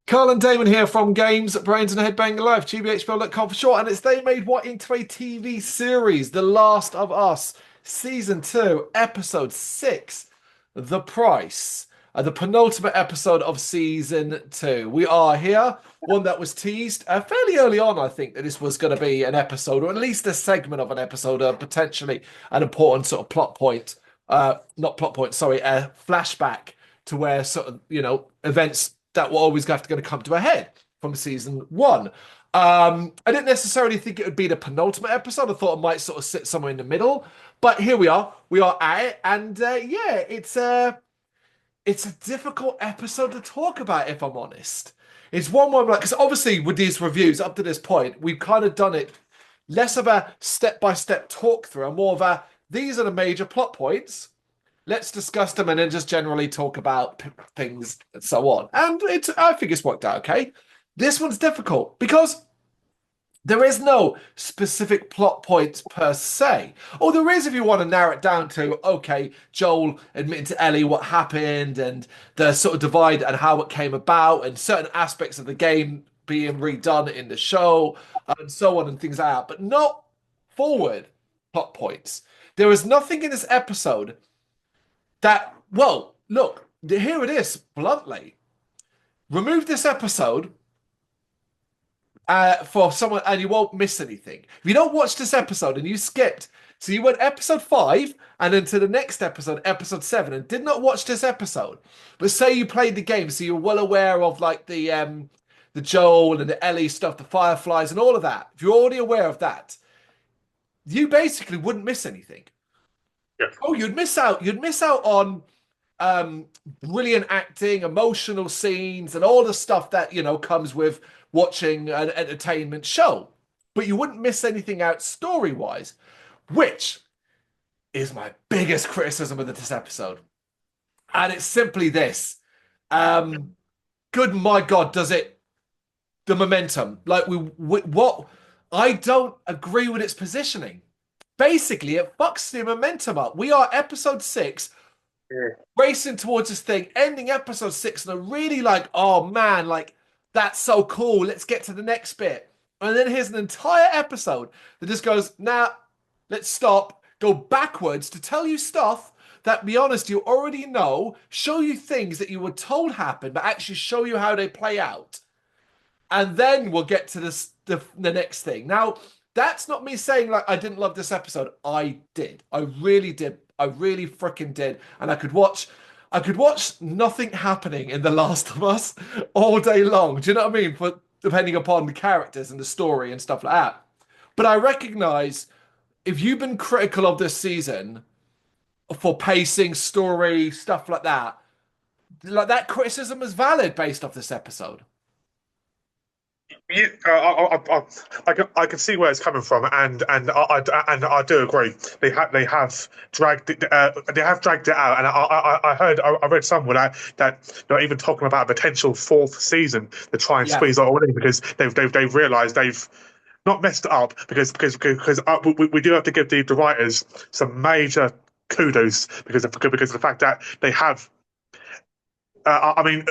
Carl and Damon here from Brrraains A Head-Banging Life, gbhblofficial for short, and it's they made what into a TV series, The Last of Us, Season 2, Episode 6, The Price, the penultimate episode of Season 2. We are here, one that was teased fairly early on, I think, that this was going to be an episode, or at least a segment of an episode, potentially an important sort of plot point, not plot point, sorry, a flashback to where sort of, events that were always going to come to a head from season one. I didn't necessarily think it would be the penultimate episode. I thought it might sort of sit somewhere in the middle, but here we are. We are at it, and yeah, it's a difficult episode to talk about, if I'm honest. It's one where, like, because obviously with these reviews up to this point, we've kind of done it less of a step-by-step talk through, and more of a these are the major plot points. Let's discuss them and then just generally talk about things and so on. And I think it's worked out okay. This one's difficult because there is no specific plot points per se. Or there is if you want to narrow it down to, okay, Joel admitting to Ellie what happened and the sort of divide and how it came about and certain aspects of the game being redone in the show and so on and things like that. But not forward plot points. There is nothing in this episode that, well, look, here it is, bluntly. Remove this episode for someone and you won't miss anything. If you don't watch this episode and you skipped, so you went episode 5 and then to the next episode, episode 7, and did not watch this episode, but say you played the game, so you're well aware of like the Joel and the Ellie stuff, the Fireflies and all of that. If you're already aware of that, you basically wouldn't miss anything. Yeah. Oh, you'd miss out. You'd miss out on brilliant acting, emotional scenes, and all the stuff that comes with watching an entertainment show. But you wouldn't miss anything out story-wise, which is my biggest criticism of this episode. And it's simply this: good my God, does it the momentum? Like what? I don't agree with its positioning. Basically, it fucks the momentum up. We are episode 6, racing towards this thing, ending episode 6, and I'm really like, oh man, like, that's so cool. Let's get to the next bit. And then here's an entire episode that just goes, nah, let's stop, go backwards to tell you stuff that, be honest, you already know, show you things that you were told happened, but actually show you how they play out. And then we'll get to the next thing. Now, that's not me saying like I didn't love this episode. I did. I really did. I really freaking did. And I could watch nothing happening in The Last of Us all day long. Do you know what I mean? For depending upon the characters and the story and stuff like that. But I recognize if you've been critical of this season for pacing, story, stuff like that criticism is valid based off this episode. Yeah, I can see where it's coming from, and I do agree. They have dragged it out, and I read somewhere that they're even talking about a potential 4th season to try and Yeah. squeeze that all in because they've realised they've not messed it up because we do have to give the writers some major kudos because of the fact that they have. I mean.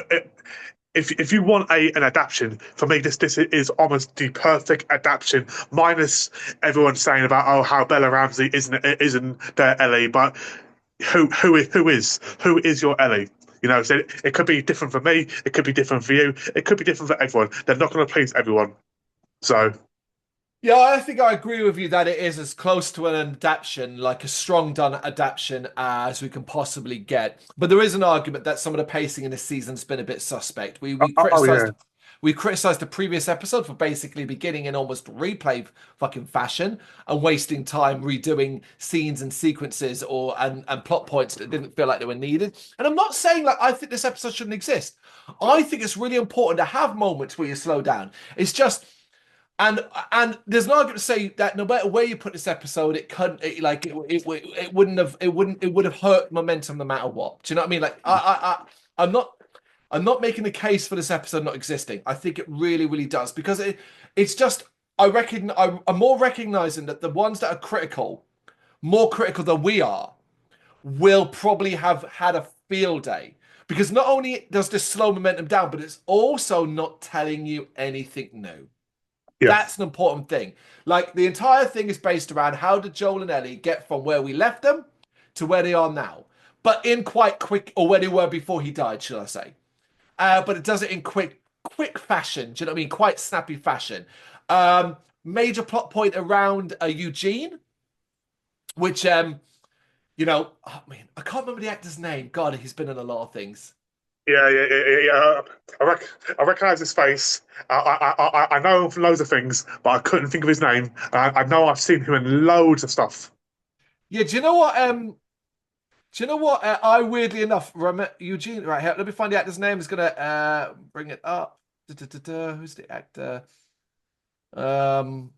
If you want an adaptation, for me, this is almost the perfect adaptation, minus everyone saying about how Bella Ramsey isn't their Ellie, but who is your Ellie? So it could be different for me, it could be different for you, it could be different for everyone. They're not going to please everyone, so. Yeah, I think I agree with you that it is as close to an adaptation, like a strong done adaptation, as we can possibly get. But there is an argument that some of the pacing in this season's been a bit suspect. Yeah. We criticized the previous episode for basically beginning in almost replay fucking fashion and wasting time redoing scenes and sequences and plot points that didn't feel like they were needed. And I'm not saying like I think this episode shouldn't exist. I think it's really important to have moments where you slow down. It's just. And there's no argument to say that no matter where you put this episode, it would have hurt momentum no matter what. Do you know what I mean? Like I'm not making the case for this episode not existing. I think it really, really does because it's just I'm more recognizing that the ones that are critical, more critical than we are, will probably have had a field day. Because not only does this slow momentum down, but it's also not telling you anything new. Yeah. That's an important thing. Like the entire thing is based around how did Joel and Ellie get from where we left them to where they are now, but in quite quick, or where they were before he died, shall I say? But it does it in quick fashion. Do you know what I mean? Quite snappy fashion. Major plot point around Eugene, which oh man, I can't remember the actor's name. God, he's been in a lot of things. Yeah. I recognize his face. I know of loads of things, but I couldn't think of his name. I know I've seen him in loads of stuff. Yeah, do you know what? Do you know what? I weirdly enough, Eugene. Right here, let me find the actor's name. Is gonna bring it up. Who's the actor? Um,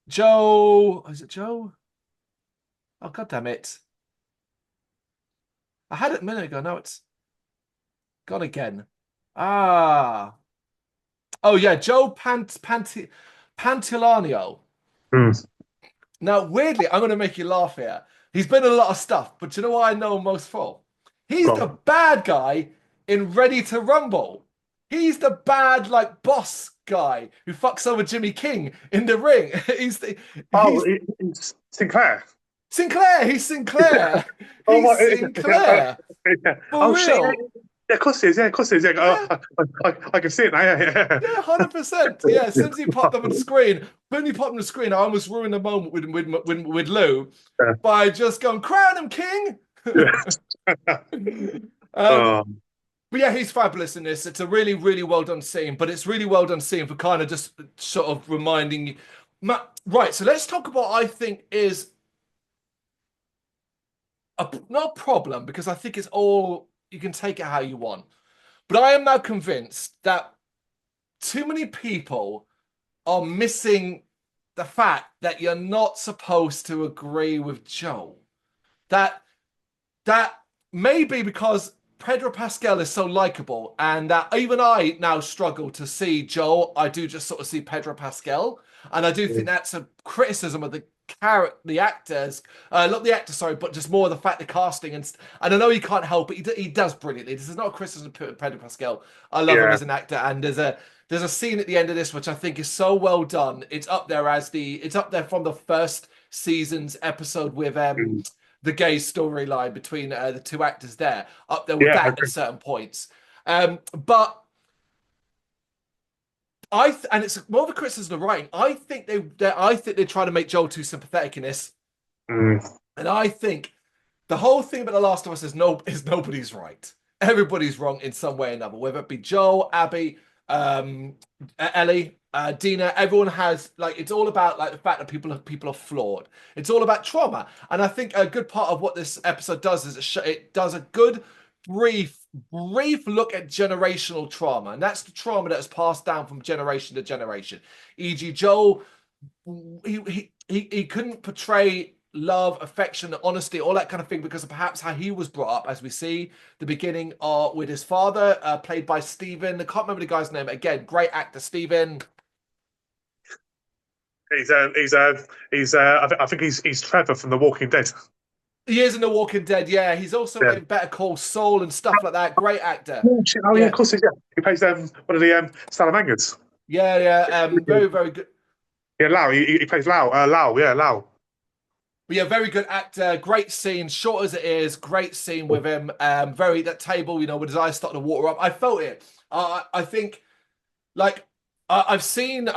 Joe. Is it Joe? Oh God damn it! I had it a minute ago. Now it's gone again. Ah. Oh yeah, Joe Pantilanio. Hmm. Now, weirdly, I'm going to make you laugh here. He's been in a lot of stuff, but you know what I know him most for? He's Go the on. bad guy in Ready to Rumble. He's the bad, like, boss guy who fucks over Jimmy King in the ring. Oh, He's it's Sinclair. Sinclair. He's Sinclair. Oh, He's my, Sinclair. yeah. For Oh shit! real. Yeah, of course it is. Yeah, of course it is. Yeah, Yeah. I can see it now. Yeah, Yeah, 100%. Yeah, as soon as he popped up on the screen, when he popped on the screen, I almost ruined the moment with Lou yeah. by just going, crown him, king. Yeah. um, Oh, but yeah, he's fabulous in this. It's a really, really well done scene, but it's really well done scene for kind of just sort of reminding you. Right, so let's talk about what I think is not a problem, because I think it's all, you can take it how you want. But I am now convinced that too many people are missing the fact that you're not supposed to agree with Joe. That that may be because Pedro Pascal is so likable, and that even I now struggle to see Joel. I do just sort of see Pedro Pascal, and I do think that's a criticism of the character, the actors, not the actor, sorry, but just more the fact the casting and I know he can't help it. He does brilliantly. This is not a criticism of Pedro Pascal. I love him yeah. as an actor, and there's a scene at the end of this which I think is so well done. It's up there from the first season's episode with Mm. the gay storyline between the two actors there, up there with Yeah, that at certain points. But and it's more of a criticism of the writing. I think they try to make Joel too sympathetic in this, mm. and I think the whole thing about The Last of Us is nobody's right. Everybody's wrong in some way or another, whether it be Joel, Abby, um, Ellie, Dina. Everyone has, like, it's all about like the fact that people are flawed. It's all about trauma, and I think a good part of what this episode does is it does a good brief look at generational trauma, and that's the trauma that is passed down from generation to generation. E.g., Joel, he couldn't portray love, affection, honesty, all that kind of thing because of perhaps how he was brought up, as we see the beginning with his father, played by Stephen. I can't remember the guy's name. Again, great actor, Stephen. I think he's Trevor from The Walking Dead. He is in The Walking Dead. Yeah, he's also Yeah. in Better Call Saul and stuff like that. Great actor. Oh, shit. Oh yeah, of Yeah, course he is. Yeah. He plays one of the Salamangers. yeah. Very, very good. Yeah, Lau. He plays Lau. Lau. Yeah, Lau. But yeah, very good actor. Great scene, short as it is. Great scene with him. Very that table, with his eyes starting to water up. I felt it. I think, like, I've seen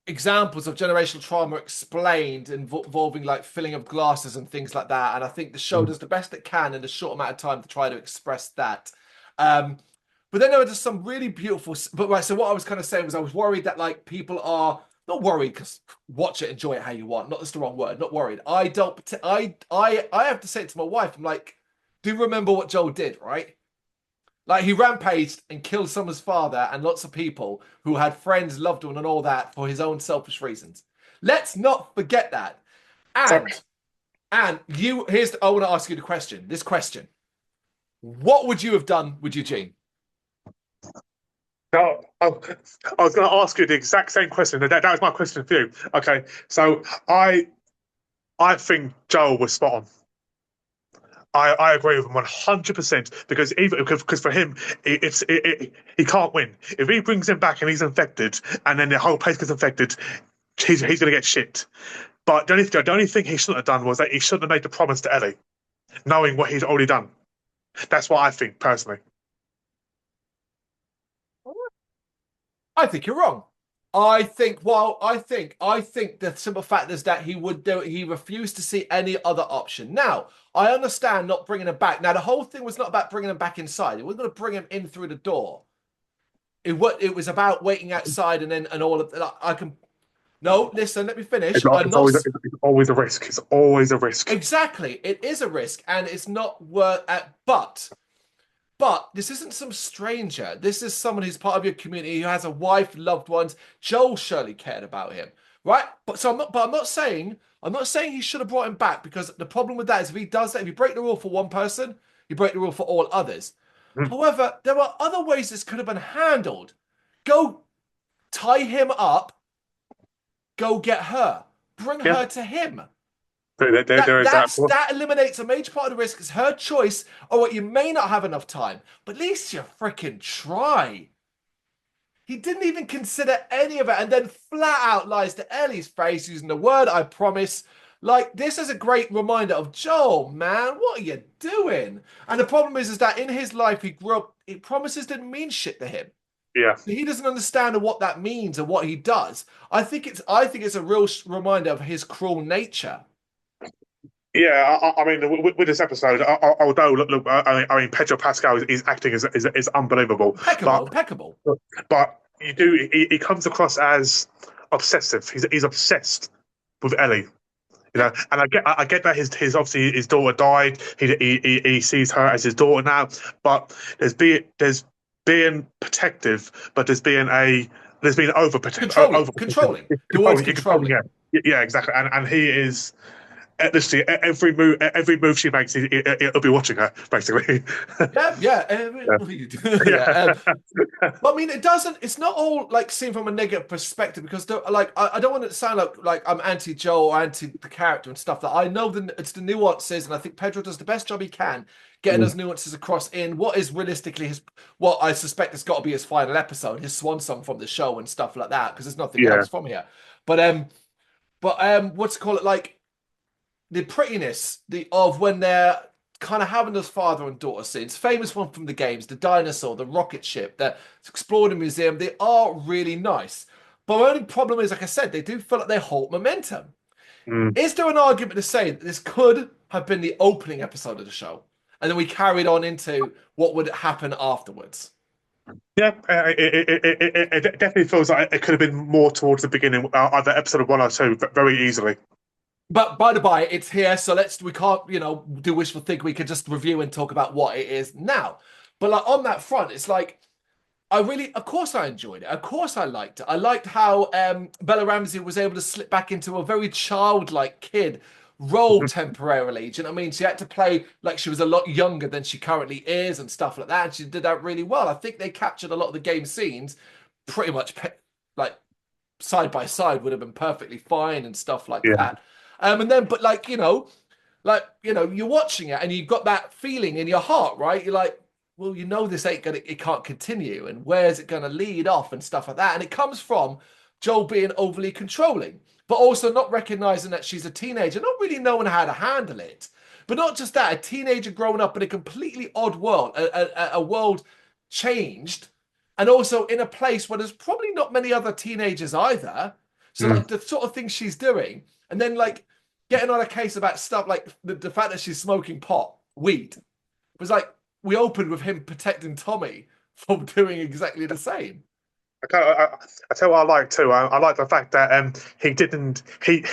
examples of generational trauma explained involving like filling of glasses and things like that. And I think the show does the best it can in a short amount of time to try to express that. Um, but then there were just some really beautiful. But right, so what I was kind of saying was I was worried that like people are not worried because watch it, enjoy it how you want. Not that's the wrong word. Not worried. I don't. I have to say it to my wife. I'm like, do you remember what Joel did? Right? Like he rampaged and killed someone's father and lots of people who had friends, loved one, and all that for his own selfish reasons. Let's not forget that. Sorry. And I want to ask you the question. This question: what would you have done with Eugene? No, I was going to ask you the exact same question. That was my question for you. Okay, so I think Joel was spot on. I agree with him 100% because even because for him he can't win if he brings him back and he's infected and then the whole place gets infected. He's gonna get shit. But the only thing he shouldn't have done was that he shouldn't have made the promise to Ellie, knowing what he's already done. That's what I think personally. I think you're wrong. I think the simple fact is that he would do it. He refused to see any other option. Now, I understand not bringing him back. Now, the whole thing was not about bringing him back inside. It wasn't going to bring him in through the door. It was about waiting outside and all of that. I can no, listen, let me finish. I'm not It's always a risk. It's always a risk. exactly. It is a risk, and it's not worth. But this isn't some stranger. This is someone who's part of your community who has a wife, loved ones. Joel surely cared about him, right? I'm not saying he should have brought him back because the problem with that is if he does that, if you break the rule for one person, you break the rule for all others. Mm. However, there are other ways this could have been handled. Go tie him up, go get her, bring Yeah, her to him. there is that. That eliminates a major part of the risk. It's her choice, or what you may not have enough time, but at least you freaking try. He didn't even consider any of it, and then flat out lies to Ellie's face using the word "I promise." Like this is a great reminder of Joel, man. What are you doing? And the problem is that in his life he grew up. Promises didn't mean shit to him. Yeah. He doesn't understand what that means or what he does. I think it's a real reminder of his cruel nature. Yeah, I mean, with this episode, although look, I mean, Pedro Pascal is acting is unbelievable, Impeccable, but impeccable. he comes across as obsessive. He's obsessed with Ellie, and I get that his obviously his daughter died. He sees her as his daughter now, but there's being protective, but there's being overprotective, Controlling, towards controlling, controlling. yeah, exactly, and he is. Literally, every move she makes, he'll be watching her basically. Yeah, yeah, Yeah, yeah. yeah, But I mean, it doesn't. It's not all like seen from a negative perspective because, like, I don't want it to sound like I'm anti Joe or anti the character and stuff. That I know it's the nuances, and I think Pedro does the best job he can getting those nuances across in what is realistically what I suspect has got to be his final episode, his swan song from the show and stuff like that. Because there's nothing yeah. else from here. But what's it called it like? The prettiness of when they're kind of having those father and daughter scenes. Famous one from the games, the dinosaur, the rocket ship, the exploring museum. They are really nice. But my only problem is, like I said, they do feel like they halt momentum. Mm. Is there an argument to say that this could have been the opening episode of the show, and then we carried on into what would happen afterwards? Yeah, it definitely feels like it could have been more towards the beginning, either episode 1 or 2, very easily. But by the by, it's here, so we can't, do wishful think. We could just review and talk about what it is now. But like on that front, it's like of course, I enjoyed it. Of course, I liked it. I liked how Bella Ramsey was able to slip back into a very childlike kid role temporarily. Do you know what I mean? She had to play like she was a lot younger than she currently is and stuff like that. And she did that really well. I think they captured a lot of the game scenes pretty much like side by side would have been perfectly fine and stuff like Yeah, that. And then, but you're watching it and you've got that feeling in your heart, right? You're like, well, this ain't gonna, it can't continue, and where's it gonna lead off and stuff like that. And it comes from Joel being overly controlling, but also not recognizing that she's a teenager, not really knowing how to handle it. But not just that, a teenager growing up in a completely odd world, a world changed, and also in a place where there's probably not many other teenagers either. So mm. like the sort of things she's doing, and then like getting on a case about stuff like the fact that she's smoking weed, was like we opened with him protecting Tommy from doing exactly the same. I tell you what I like too. I like the fact that he didn't he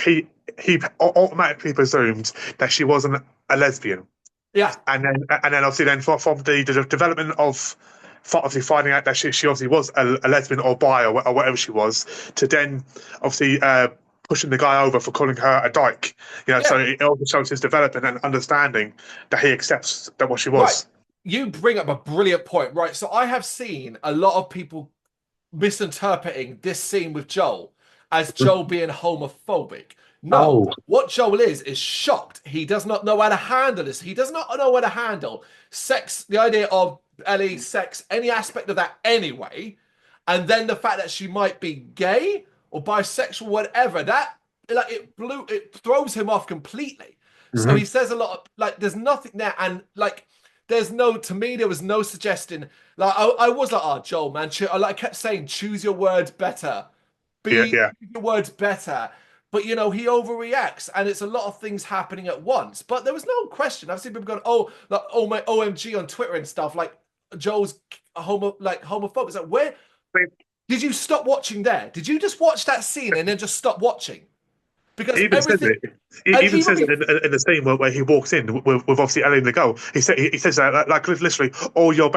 automatically presumed that she wasn't a lesbian, Yeah, and then obviously then from the development of obviously finding out that she obviously was a lesbian or bi or whatever she was, to then obviously pushing the guy over for calling her a dyke. So yeah, it also shows his development and understanding that he accepts that what she right. was. You bring up a brilliant point, right? So I have seen a lot of people misinterpreting this scene with Joel as Joel being homophobic. No, Oh. what Joel is shocked. He does not know how to handle this. He does not know how to handle sex, the idea of Ellie, sex, any aspect of that anyway. And then the fact that she might be gay or bisexual, whatever, that like it throws him off completely. So he Hmm. says a lot of like there's nothing there, and like there's no to me there was no suggesting like I was like, oh Joel, man, I kept saying choose your words better. Yeah, Be yeah. your words better. But you know, he overreacts and it's a lot of things happening at once. But there was no question. I've seen people going, oh, like oh my OMG on Twitter and stuff, like Joel's homophobic. It's like, where did you stop watching there? Did you just watch that scene and then just stop watching? Because He even says everything it. He and even even says it be in the scene where he walks in with obviously Ellie in the goal. He says that like literally all your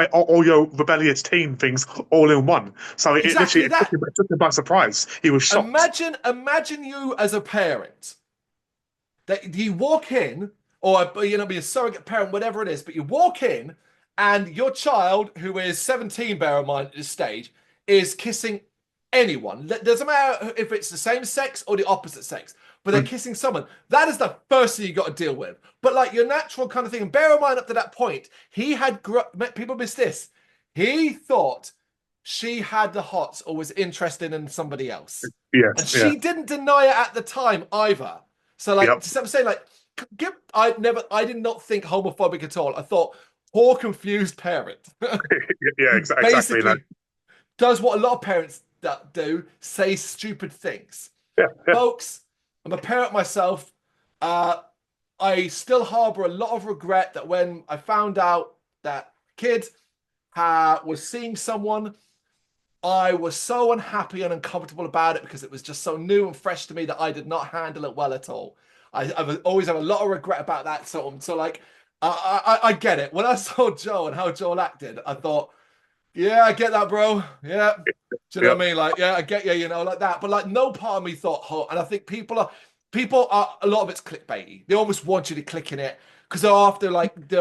rebellious teen things all in one. So it literally exactly that. it took him by surprise. He was shocked. Imagine you as a parent that you walk in, or you know, be a surrogate parent, whatever it is, but you walk in and your child, who is 17, bear in mind at this stage, is kissing anyone. Doesn't matter if it's the same sex or the opposite sex, but they're Mm. kissing someone. That is the first thing you got to deal with. But like your natural kind of thing, and bear in mind up to that point, he had people miss this. He thought she had the hots or was interested in somebody else. And Yes, yeah, she didn't deny it at the time either. So like yep, just I'm saying like I did not think homophobic at all. I thought poor confused parent yeah, who exactly. No. basically does what a lot of parents that do, say stupid things. Yeah, yeah, Folks, I'm a parent myself. Uh, I still harbor a lot of regret that when I found out that kid was seeing someone, I was so unhappy and uncomfortable about it because it was just so new and fresh to me that I did not handle it well at all. I've always have a lot of regret about that. So like, I get it. When I saw Joe and how Joel acted, I thought, yeah, I get that, bro. Yeah. Do you know yeah, what I mean? Like, yeah, I get you, you know, like that. But like no part of me thought, oh, and I think people are a lot of it's clickbaity. They almost want you to click in it because they're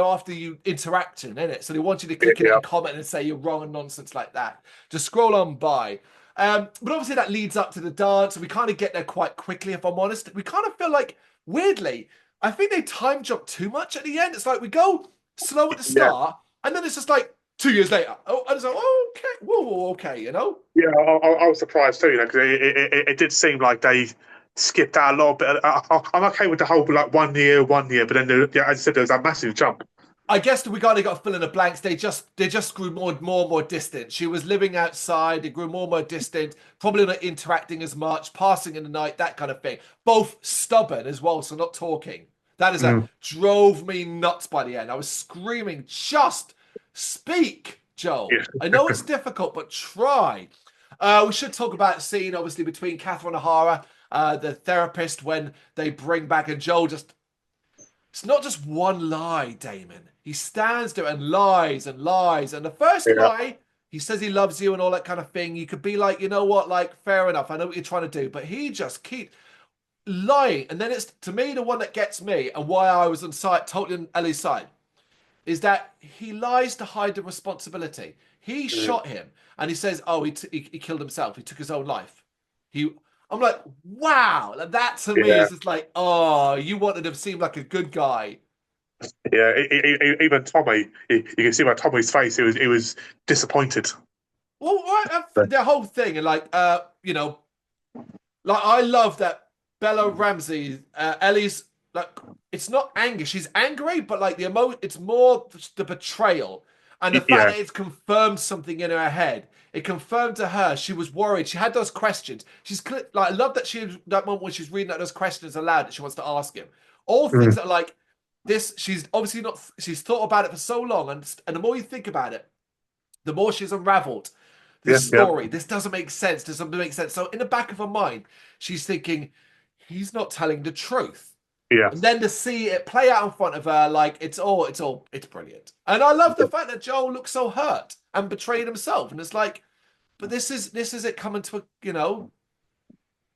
after you interacting in it. So they want you to click in it yeah. and comment and say you're wrong and nonsense like that. Just scroll on by. But obviously that leads up to the dance, and we kind of get there quite quickly, if I'm honest. We kind of feel like weirdly, I think they time jump too much at the end. It's like we go slow at the Yeah. start, and then it's just like 2 years later. Oh, and it's like, oh, okay, whoa, okay, you know? Yeah, I was surprised too, you know, because it did seem like they skipped out a little bit. I'm okay with the whole like 1 year, but then yeah, as I said, there was that massive jump. I guess we kind of got to fill in the blanks. They just grew more distant. She was living outside. They grew more distant. Probably not interacting as much, passing in the night, that kind of thing. Both stubborn as well, so not talking. That is a Mm. drove me nuts by the end. I was screaming, just speak, Joel. Yeah, I know it's difficult, but try. We should talk about the scene, obviously, between Catherine O'Hara, the therapist, when they bring back and Joel just it's not just one lie, Damon. He stands there and lies and lies. And the first yeah, lie, he says he loves you and all that kind of thing. You could be like, you know what, like, fair enough. I know what you're trying to do. But he just keeps lying. And then it's, to me, the one that gets me and why I was on side, totally on Ellie's side, is that he lies to hide the responsibility. He mm, shot him and he says, oh, he killed himself. He took his own life. He, I'm like, wow. Like, that to me yeah, is just like, oh, you wanted him to seem like a good guy. yeah. Even Tommy, you can see by Tommy's face, he was disappointed. Well, right, But, the whole thing, and like, you know, like I love that Bella Ramsey, Ellie's like, it's not anger. She's angry, but like it's more the betrayal and the fact yeah, that it's confirmed something in her head. It confirmed to her she was worried. She had those questions. Like, I love that that moment when she's reading out those questions aloud that she wants to ask him. All things mm, that are like this. She's obviously not. She's thought about it for so long, and the more you think about it, the more she's unraveled this yeah, yeah, story. This doesn't make sense. Doesn't make sense. So in the back of her mind, she's thinking, he's not telling the truth. yeah, And then to see it play out in front of her, like it's brilliant. And I love the fact that Joel looks so hurt and betrayed himself. And it's like, but this is it coming to a, you know,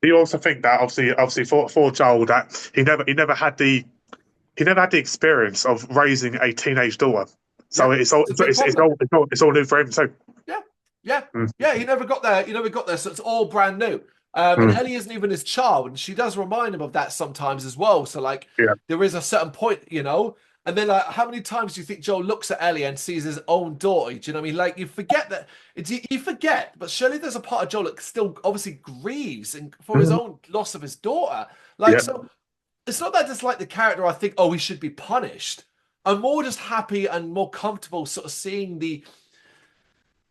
Do you also think that obviously for Joel that he never had the experience of raising a teenage daughter, so yeah, it's all it's a big problem. it's all new for him too. Yeah, yeah, Mm. yeah. He never got there. He never got there. So it's all brand new. And Mm. Ellie isn't even his child, and she does remind him of that sometimes as well. So like, Yeah. there is a certain point, And then like, how many times do you think Joel looks at Ellie and sees his own daughter? Do you know what I mean? Like, you forget that you forget, but surely there's a part of Joel that still obviously grieves and for his Mm. own loss of his daughter. Like, Yeah. so it's not that I dislike the character. I think, oh, he should be punished. I'm more just happy and more comfortable sort of seeing the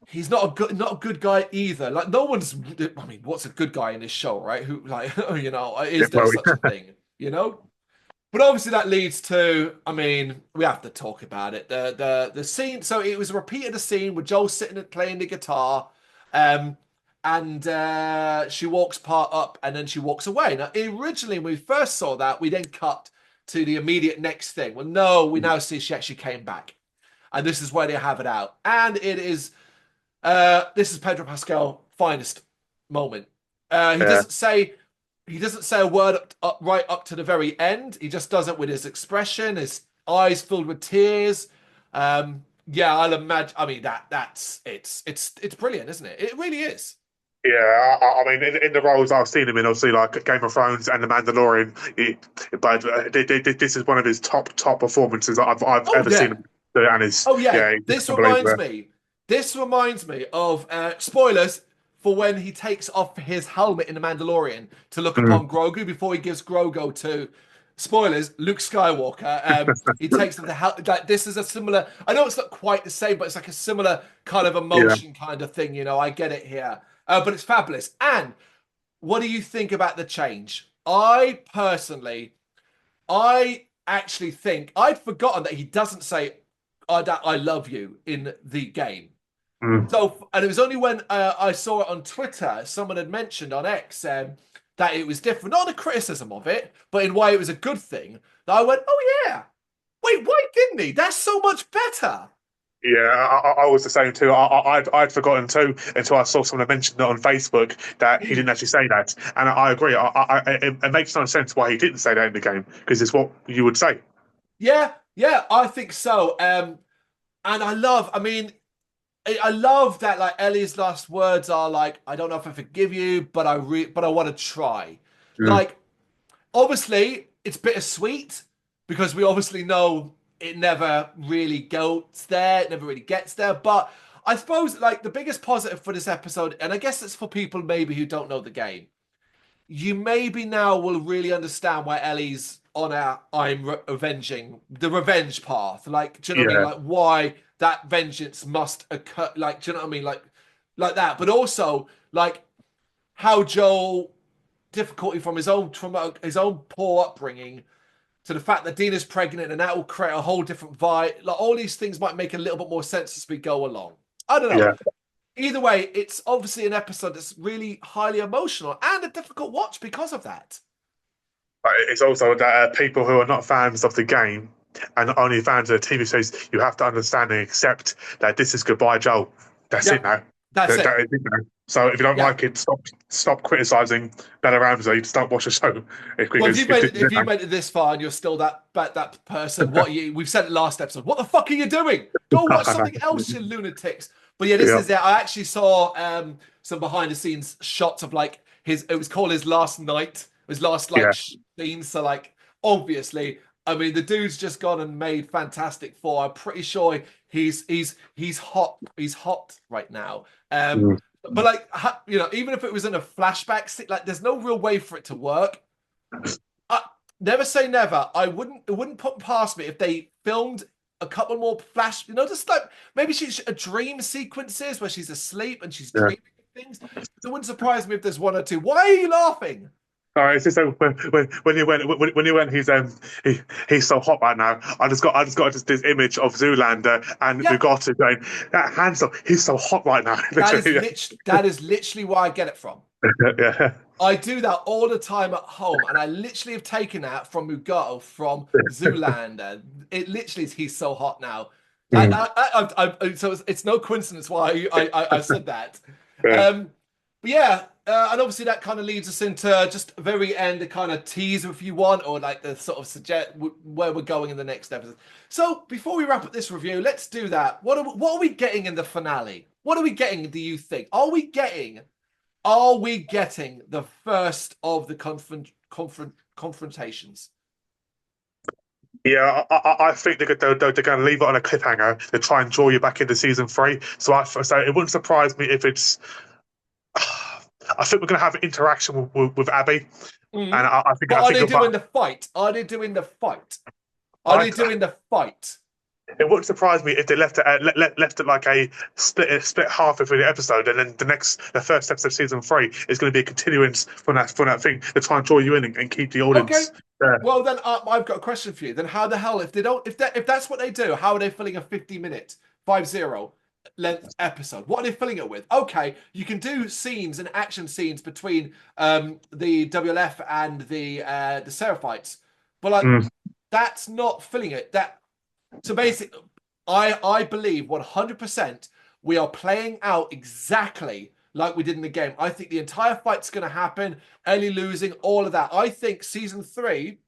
he's not a good guy either. Like no one's I mean, what's a good guy in this show, right? Who like Yeah, is there well, such a thing? You know? But obviously that leads to, I mean, we have to talk about it. The scene, so it was repeated a scene with Joel sitting and playing the guitar, um, and she walks part up and then she walks away. Now, originally when we first saw that, we then cut to the immediate next thing. Well, no, we now see she actually came back. And this is where they have it out. And it is this is Pedro Pascal finest moment. Uh, he yeah. doesn't say he doesn't say a word right up to the very end. He just does it with his expression, his eyes filled with tears. Yeah, I'll imagine. I mean, it's brilliant, isn't it? It really is. Yeah, I mean, in the roles I've seen him in, obviously, like Game of Thrones and The Mandalorian, but this is one of his top performances I've Oh ever seen yeah. him do, and it's Oh yeah. yeah, it's This reminds unbelievable. me. This reminds me of spoilers for when he takes off his helmet in the Mandalorian to look Mm. upon Grogu before he gives Grogu to spoilers Luke Skywalker. He takes off the helmet. Like this is a similar. I know it's not quite the same, but it's like a similar kind of Yeah. emotion kind of thing. I get it here, but it's fabulous. And what do you think about the change? I actually think I'd forgotten that he doesn't say I love you in the game. Mm. So, and it was only when I saw it on Twitter, someone had mentioned on X that it was different, not a criticism of it, but in why it was a good thing. That I went, oh yeah, wait, why didn't he? That's so much better. Yeah, I was the same too. I'd forgotten too until I saw someone mention it on Facebook that he didn't actually say that, and I agree. It makes no sense why he didn't say that in the game because it's what you would say. Yeah, yeah, I think so. And I mean, I love that like Ellie's last words are like, I don't know if I forgive you, but I want to try. Mm. Like obviously, it's bittersweet because we obviously know it never really goes there, it never really gets there. But I suppose like the biggest positive for this episode, and I guess it's for people maybe who don't know the game, you maybe now will really understand why Ellie's on our avenging the revenge path. Like, do you know what I mean? Yeah, Like why that vengeance must occur. Like, do you know what I mean? Like that. But also like how Joel difficulty from his own poor upbringing to the fact that Dina's pregnant and that will create a whole different vibe. Like all these things might make a little bit more sense as we go along. I don't know. yeah. Either way, it's obviously an episode that's really highly emotional and a difficult watch because of that. But it's also that people who are not fans of the game and only fans of the TV shows, you have to understand and accept that this is goodbye, Joel. That's it Yeah, now. that's That it. is it now. So if you don't Yeah. like it, stop criticizing Bella Ramsey. Stop watching the show. Well, If this is if it you now. made it this far and you're still that person, we've said it last episode. What the fuck are you doing? Go watch something else, you lunatics. But yeah, this Yeah, is it. I actually saw some behind the scenes shots of like his. It was called his last night, his last like yeah, scene. So like obviously, I mean, the dude's just gone and made Fantastic Four. I'm pretty sure he's hot. He's hot right now. mm, But like even if it was in a flashback, like there's no real way for it to work. Uh, Never say never. It wouldn't put past me if they filmed a couple more just like maybe she's a dream sequences where she's asleep and she's yeah. dreaming things. It wouldn't surprise me if there's one or two. Why are you laughing? All right, it's just when you went, he's so hot right now. I just got this image of Zoolander and Yeah, Bugatti going that handsome. He's so hot right now. Literally, that is literally where I get it from. yeah, I do that all the time at home, and I literally have taken that from Mugato from Zoolander. It literally is he's so hot now. mm, So it's no coincidence why I said that. yeah. But yeah, and obviously that kind of leads us into just very end, a kind of teaser if you want, or like the sort of suggest where we're going in the next episode. So before we wrap up this review, let's do that. What are we getting in the finale? What are we getting? Do you think? Are we getting Are we getting the first of the confrontations? Yeah, I think they're going to leave it on a cliffhanger to try and draw you back into season 3. So it wouldn't surprise me if it's. I think we're going to have interaction with Abby, Mm. and But are they but doing the fight? Are they doing the fight? Are I, they doing the fight? it wouldn't surprise me if they left it left it like a split halfway through the episode, and then the first episode of season 3 is going to be a continuance from that thing. They try and draw you in and keep the Okay. audience there. Well, then I've got a question for you. Then how the hell, if they don't, if that's what they do, how are they filling a 50-minute 50 length episode? What are they filling it with? Okay, you can do scenes and action scenes between the WLF and the Seraphites, but like that's not filling it. So basically, I believe 100% we are playing out exactly like we did in the game. I think the entire fight's going to happen. Ellie losing, all of that. I think season 3.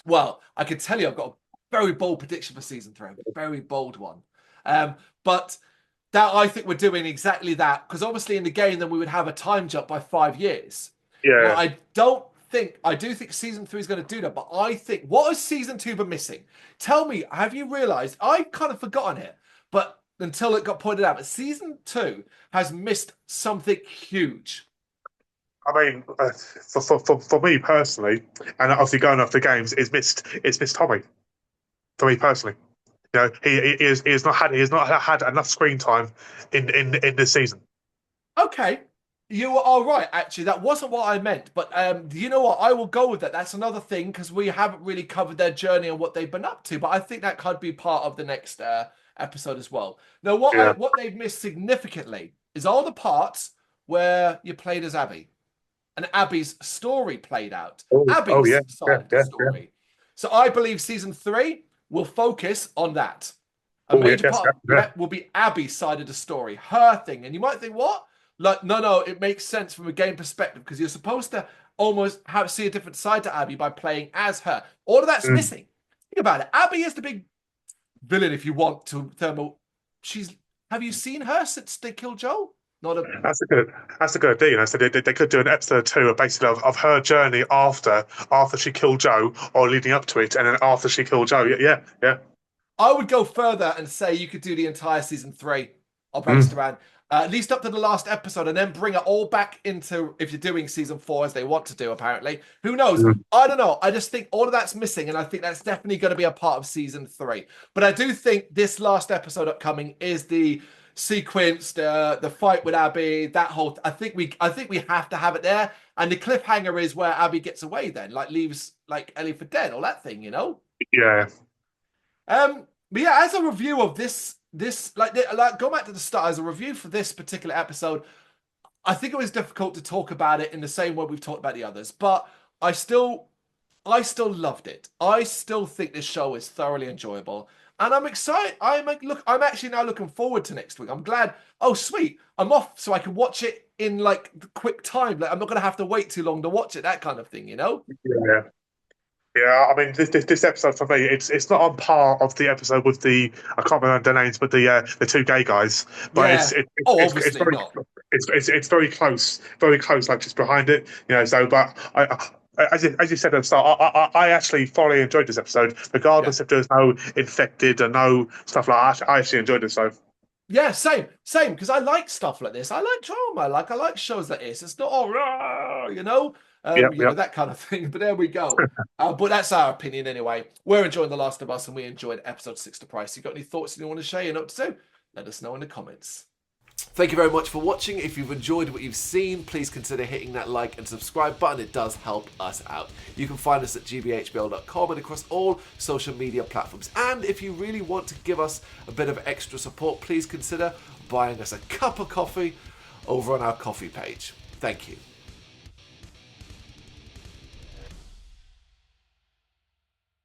Well, I can tell you, I've got a very bold prediction for season 3. A very bold one. But that I think we're doing exactly that, because obviously in the game, then we would have a time jump by 5 years. Yeah. Now, I do think season 3 is going to do that, but I think, what has season 2 been missing? Tell me, have you realized? I've kind of forgotten it, but until it got pointed out, but season 2 has missed something huge. I mean, for me personally, and obviously going off the games, it's missed Tommy. For me personally, you know, he has not had enough screen time in this season. Okay, you are right. Actually, that wasn't what I meant. But you know what? I will go with that. That's another thing, because we haven't really covered their journey and what they've been up to. But I think that could be part of the next episode as well. Now, what they've missed significantly is all the parts where you played as Abby and Abby's story played out. Oh Abby's yeah, side of the story. So I believe season 3 will focus on that. A Oh yeah, major part will be Abby's side of the story, her thing. And you might think, what? Like, no, it makes sense from a game perspective, because you're supposed to almost see a different side to Abby by playing as her. All of that's missing. Think about it. Abby is the big villain, if you want to thermal. Have you seen her since they killed Joel? Not a. That's a good idea. You know, so they could do an episode 2 basically of her journey after she killed Joe, or leading up to it, and then after she killed Joe. Yeah. I would go further and say you could do the entire season 3 of Brrraains A Head-Banging, at least up to the last episode, and then bring it all back into, if you're doing season 4 as they want to do, apparently. Who knows? I don't know. I just think all of that's missing, and I think that's definitely going to be a part of season 3. But I do think this last episode upcoming is the sequence, the fight with Abby, that whole. I think we have to have it there, and the cliffhanger is where Abby gets away, then like leaves like Ellie for dead, all that thing, you know. Yeah. But yeah, as a review of this like go back to the start, as a review for this particular episode, I think it was difficult to talk about it in the same way we've talked about the others, but I still loved it. I still think this show is thoroughly enjoyable, and I'm excited. I'm actually now looking forward to next week. I'm glad. Oh, sweet! I'm off, so I can watch it in like quick time. Like, I'm not going to have to wait too long to watch it. That kind of thing, you know? Yeah. Yeah, I mean, this episode for me, it's not on par of the episode with I can't remember their names, but the 2 gay guys. But Yeah. Obviously not. It's very close, like just behind it, you know. So, but as you said at the start, I actually thoroughly enjoyed this episode, regardless if there's no infected or no stuff like that. I actually enjoyed it. So. Yeah, same, because I like stuff like this. I like drama. I like shows like this. It's not all rah, you know. You know, that kind of thing. But there we go. But that's our opinion anyway. We're enjoying The Last of Us, and we enjoyed episode 6 to Price. You got any thoughts you want to share? You know what to do? Let us know in the comments. Thank you very much for watching. If you've enjoyed what you've seen, please consider hitting that like and subscribe button. It does help us out. You can find us at gbhbl.com and across all social media platforms. And if you really want to give us a bit of extra support, please consider buying us a cup of coffee over on our coffee page. Thank you.